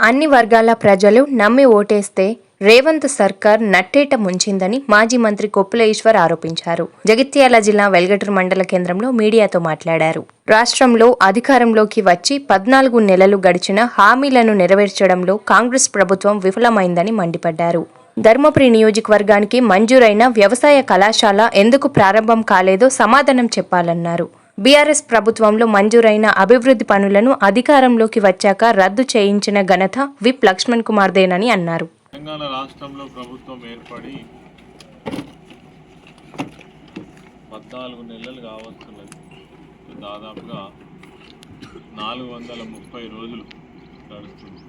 అన్ని వర్గాల ప్రజలు నమ్మి ఓటేస్తే రేవంత్ సర్కార్ నట్టేట ముంచిందని మాజీ మంత్రి కొప్పుల ఈశ్వర్ ఆరోపించారు. జగిత్యాల జిల్లా వెల్గటూర్ మండల కేంద్రంలో మీడియాతో మాట్లాడారు. రాష్ట్రంలో అధికారంలోకి వచ్చి 14 నెలలు గడిచిన హామీలను నెరవేర్చడంలో కాంగ్రెస్ ప్రభుత్వం విఫలమైందని మండిపడ్డారు. ధర్మపురి నియోజకవర్గానికి మంజూరైన వ్యవసాయ కళాశాల ఎందుకు ప్రారంభం కాలేదో సమాధానం చెప్పాలన్నారు. బీఆర్ఎస్ ప్రభుత్వంలో మంజూరైన అభివృద్ధి పనులను అధికారంలోకి వచ్చాక రద్దు చేయించిన ఘనత విప్ లక్ష్మణ్ కుమార్దేనని అన్నారు. తెలంగాణ రాష్ట్రంలో ప్రభుత్వం ఏర్పడి 14 నెలలు కావస్తున్నది. దాదాపుగా 430 రోజులు గడుస్తుంది.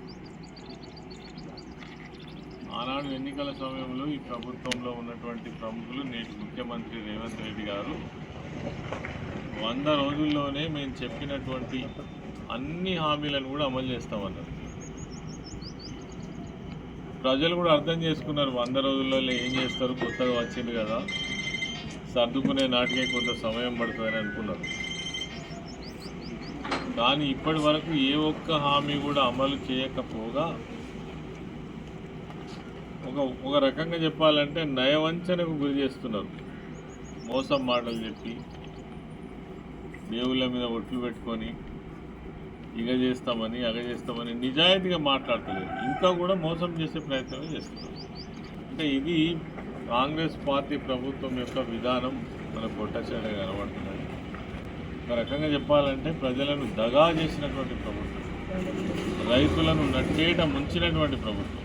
ఆనాడు ఎన్నికల సమయంలో ఈ ప్రభుత్వంలో ఉన్నటువంటి ప్రముఖులు నేటి ముఖ్యమంత్రి రేవంత్ రెడ్డి గారు 100 రోజుల్లోనే మేము చెప్పినటువంటి అన్ని హామీలను కూడా అమలు చేస్తామన్నారు. ప్రజలు కూడా అర్థం చేసుకున్నారు 100 రోజుల్లో ఏం చేస్తారు, కొత్తగా వచ్చింది కదా, సర్దుకునే నాటికే కొంత సమయం పడుతుందని అనుకున్నారు. కానీ ఇప్పటి వరకు ఏ ఒక్క హామీ కూడా అమలు చేయకపోగా ఒక రకంగా చెప్పాలంటే నయవంచనకు గురి చేస్తున్నారు. మోసం మాటలు చెప్పి దేవుళ్ళ మీద ఒట్లు పెట్టుకొని ఇగ చేస్తామని అగ చేస్తామని నిజాయితీగా మాట్లాడతలేదు. ఇంకా కూడా మోసం చేసే ప్రయత్నమే చేస్తున్నారు. అంటే ఇది కాంగ్రెస్ పార్టీ ప్రభుత్వం యొక్క విధానం మనకు పొట్టచేటగా కనబడుతున్నది. ఒక రకంగా చెప్పాలంటే ప్రజలను దగా చేసినటువంటి ప్రభుత్వం, రైతులను నట్టేట ముంచినటువంటి ప్రభుత్వం,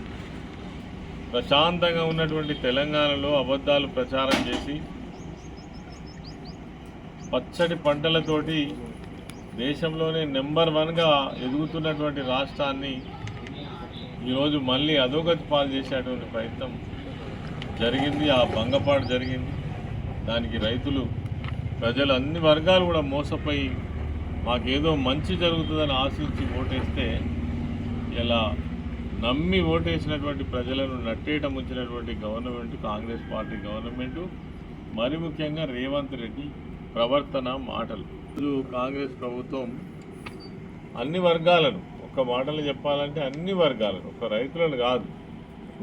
ప్రశాంతంగా ఉన్నటువంటి తెలంగాణలో అబద్ధాలు ప్రచారం చేసి పచ్చడి పంటలతోటి దేశంలోనే నెంబర్ 1గా ఎదుగుతున్నటువంటి రాష్ట్రాన్ని ఈరోజు మళ్ళీ అధోగతి పాలు చేసేటువంటి ప్రయత్నం జరిగింది. ఆ భంగపాటు జరిగింది. దానికి రైతులు, ప్రజలు, అన్ని వర్గాలు కూడా మోసపోయి మాకేదో మంచి జరుగుతుందని ఆశించి ఓటేస్తే ఇలా నమ్మి ఓటేసినటువంటి ప్రజలను నట్టేట ముంచినటువంటి గవర్నమెంట్, కాంగ్రెస్ పార్టీ గవర్నమెంటు, మరి ముఖ్యంగా రేవంత్ రెడ్డి ప్రవర్తన, మాటలు. కాంగ్రెస్ ప్రభుత్వం అన్ని వర్గాలను, ఒక్క మాటలు చెప్పాలంటే అన్ని వర్గాలను, ఒక రైతులను కాదు,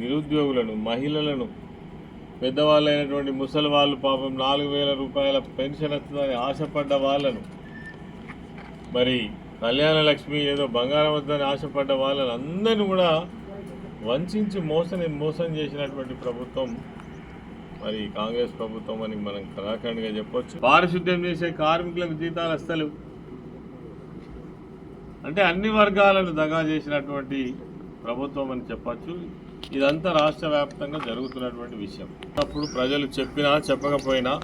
నిరుద్యోగులను, మహిళలను, పెద్దవాళ్ళైనటువంటి ముసలి వాళ్ళు, పాపం 4,000 రూపాయల పెన్షన్ వస్తుందని ఆశపడ్డ వాళ్ళను, మరి కళ్యాణ లక్ష్మి ఏదో బంగారం వద్దని ఆశపడ్డ వాళ్ళని అందరినీ కూడా వంచి మోసం చేసినటువంటి ప్రభుత్వం మరి కాంగ్రెస్ ప్రభుత్వం అని మనం కళాఖండిగా చెప్పొచ్చు. పారిశుద్ధ్యం చేసే కార్మికులకు జీతాలు అస్సలు, అంటే అన్ని వర్గాలను దగా చేసినటువంటి ప్రభుత్వం అని చెప్పచ్చు. ఇదంతా రాష్ట్ర వ్యాప్తంగా జరుగుతున్నటువంటి విషయం. అప్పుడు ప్రజలు చెప్పినా చెప్పకపోయినా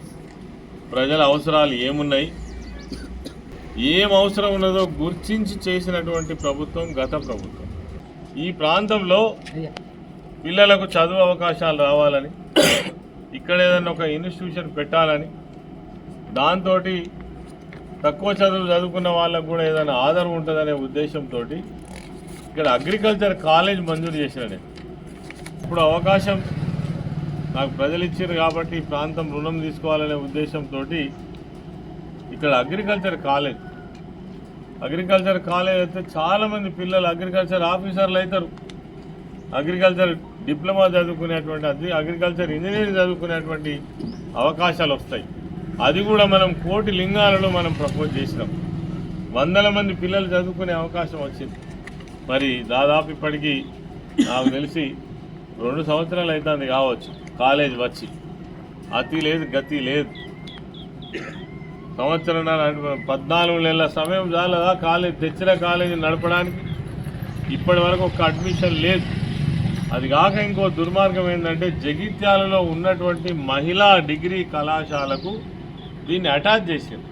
ప్రజల అవసరాలు ఏమున్నాయి, ఏం అవసరం ఉన్నదో గుర్తించి చేసినటువంటి ప్రభుత్వం గత ప్రభుత్వం. ఈ ప్రాంతంలో పిల్లలకు చదువు అవకాశాలు రావాలని, ఇక్కడ ఏదైనా ఒక ఇన్స్టిట్యూషన్ పెట్టాలని, దాంతో తక్కువ చదువుకున్న వాళ్ళకు కూడా ఏదైనా ఆధారం ఉంటుందనే ఉద్దేశంతో ఇక్కడ అగ్రికల్చర్ కాలేజ్ మంజూరు చేసినాడే. ఇప్పుడు అవకాశం నాకు ప్రజలు ఇచ్చారు కాబట్టి ఈ ప్రాంతం రుణం తీసుకోవాలనే ఉద్దేశంతో ఇక్కడ అగ్రికల్చర్ కాలేజ్ అయితే చాలామంది పిల్లలు అగ్రికల్చర్ ఆఫీసర్లు అవుతారు. అగ్రికల్చర్ డిప్లొమా చదువుకునేటువంటి, అగ్రికల్చర్ ఇంజనీరింగ్ చదువుకునేటువంటి అవకాశాలు వస్తాయి. అది కూడా మనం కోటి లింగాలలో మనం ప్రపోజ్ చేసినాం. 100 మంది పిల్లలు చదువుకునే అవకాశం వచ్చింది. మరి దాదాపు ఇప్పటికీ నాకు తెలిసి 2 సంవత్సరాలు అవుతుంది కావచ్చు కాలేజ్ వచ్చి. అతి లేదు, గతి లేదు. సంవత్సరంన్నర 14 నెలల సమయం చాలదా కాలేజ్, తెచ్చిన కాలేజీ నడపడానికి? ఇప్పటి వరకు ఒక్క అడ్మిషన్ లేదు. అది కాక ఇంకో దుర్మార్గం ఏంటంటే జగిత్యాలలో ఉన్నటువంటి మహిళా డిగ్రీ కళాశాలకు దీన్ని అటాచ్ చేసింది.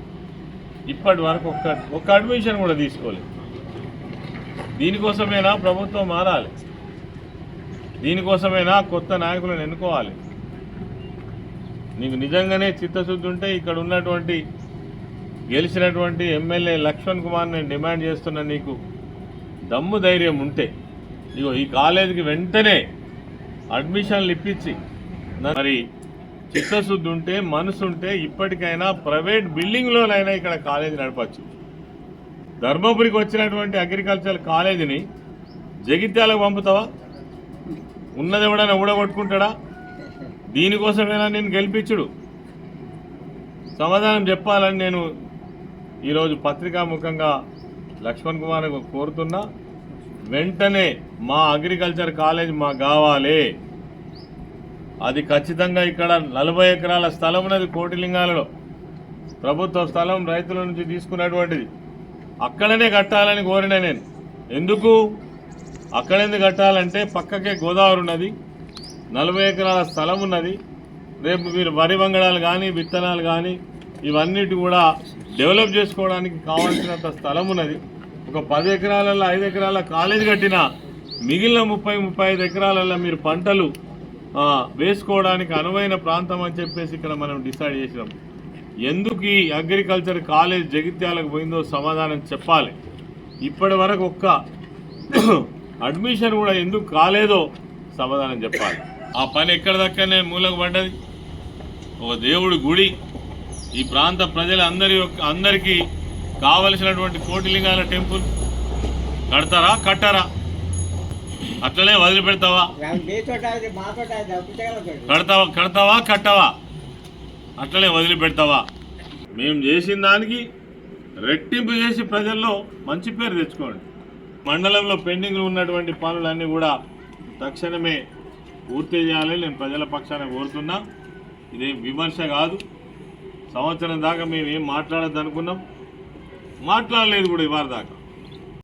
ఇప్పటి వరకు ఒక్క అడ్మిషన్ కూడా తీసుకోలేదు. దీనికోసమైనా ప్రభుత్వం మారాలి, దీనికోసమైనా కొత్త నాయకులను ఎన్నుకోవాలి. నీకు నిజంగానే చిత్తశుద్ధి ఉంటే ఇక్కడ ఉన్నటువంటి గెలిచినటువంటి ఎమ్మెల్యే లక్ష్మణ్ కుమార్ నేను డిమాండ్ చేస్తున్నా, నీకు దమ్ము ధైర్యం ఉంటే ఇగో ఈ కాలేజీకి వెంటనే అడ్మిషన్లు ఇప్పించి, మరి చిత్తశుద్ధి ఉంటే, మనసు ఉంటే ఇప్పటికైనా ప్రైవేట్ బిల్డింగ్లోనైనా ఇక్కడ కాలేజీ నడపచ్చు. ధర్మపురికి వచ్చినటువంటి అగ్రికల్చర్ కాలేజీని జగిత్యాలకు పంపుతావా? ఉన్నది ఎవడైనా ఊడగొట్టుకుంటాడా? దీనికోసమేనా నేను గెలిపించుడు? సమాధానం చెప్పాలని నేను ఈరోజు పత్రికాముఖంగా లక్ష్మణ్ కుమార్ కోరుతున్నా. వెంటనే మా అగ్రికల్చర్ కాలేజ్ మాకు కావాలి. అది ఖచ్చితంగా ఇక్కడ 40 ఎకరాల స్థలం ఉన్నది కోటిలింగాలలో, ప్రభుత్వ స్థలం రైతుల నుంచి తీసుకున్నటువంటిది. అక్కడనే కట్టాలని కోరిన నేను. ఎందుకు అక్కడెందుకు కట్టాలంటే పక్కకే గోదావరి ఉన్నది, 40 ఎకరాల స్థలం ఉన్నది. రేపు మీరు వరి వంగడాలు కానీ విత్తనాలు కానీ ఇవన్నిటి కూడా డెవలప్ చేసుకోవడానికి కావాల్సినంత స్థలం ఉన్నది. ఒక 10 ఎకరాలలో 5 ఎకరాల కాలేజ్ కట్టినా మిగిలిన 30-35 ఎకరాలలో మీరు పంటలు వేసుకోవడానికి అనువైన ప్రాంతం అని చెప్పేసి ఇక్కడ మనం డిసైడ్ చేసినాం. ఎందుకు ఈ అగ్రికల్చర్ కాలేజ్ జగిత్యాలకు పోయిందో సమాధానం చెప్పాలి. ఇప్పటి వరకు ఒక్క అడ్మిషన్ కూడా ఎందుకు కాలేదో సమాధానం చెప్పాలి. ఆ పని ఎక్కడ దక్కనే మూలకు పడ్డది. ఒక దేవుడి గుడి ఈ ప్రాంత అందరికీ కావలసినటువంటి కోటిలింగాల టెంపుల్ కడతారా కట్టారా? అట్లనే వదిలిపెడతావా? కడతావా కట్టవా? అట్లనే వదిలిపెడతావా? మేము చేసిన దానికి రెట్టింపు చేసి ప్రజల్లో మంచి పేరు తెచ్చుకోండి. మండలంలో పెండింగ్లు ఉన్నటువంటి పనులన్నీ కూడా తక్షణమే పూర్తి చేయాలని నేను ప్రజల పక్షాన కోరుతున్నా. ఇదేం విమర్శ కాదు. సంవత్సరం దాకా మేము ఏం మాట్లాడద్దు అనుకున్నాం, మాట్లాడలేదు కూడా ఇవాళ దాకా.